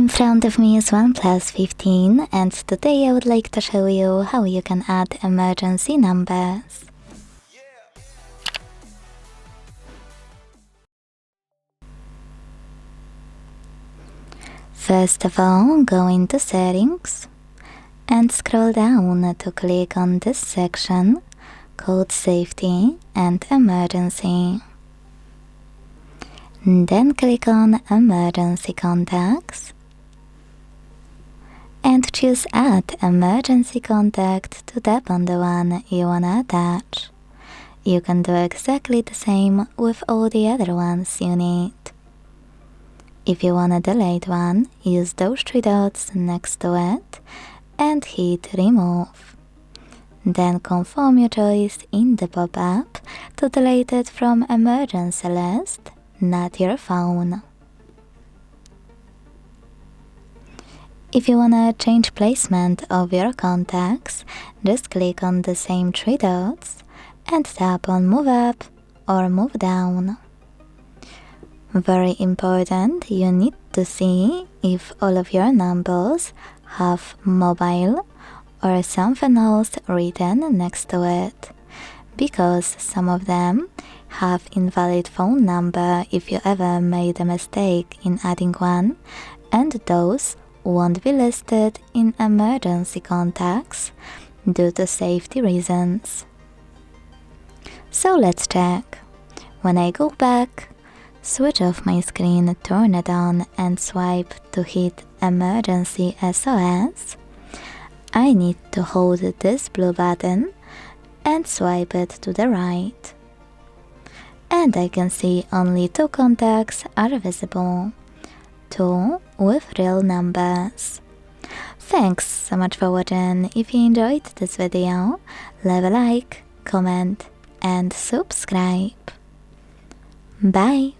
front of me is OnePlus 15 and today I would like to show you how you can add emergency numbers. First of all, go into Settings and scroll down to click on this section called Safety and Emergency. Then click on Emergency Contacts and choose Add Emergency Contact to tap on the one you wanna attach. You can do exactly the same with all the other ones you need. If you wanna delete one, use those three dots next to it and hit Remove. Then confirm your choice in the pop-up to delete it from emergency list, not your phone. If you wanna change placement of your contacts, just click on the same three dots and tap on Move Up or Move Down. Very important, you need to see if all of your numbers have mobile or something else written next to it, because some of them have invalid phone number if you ever made a mistake in adding one, and those won't be listed in emergency contacts due to safety reasons. So let's check. When I go back, switch off my screen, turn it on and swipe to hit Emergency SOS, I need to hold this blue button and swipe it to the right. And I can see only two contacts are visible, two with real numbers. Thanks so much for watching. If you enjoyed this video, leave a like, comment and subscribe. Bye!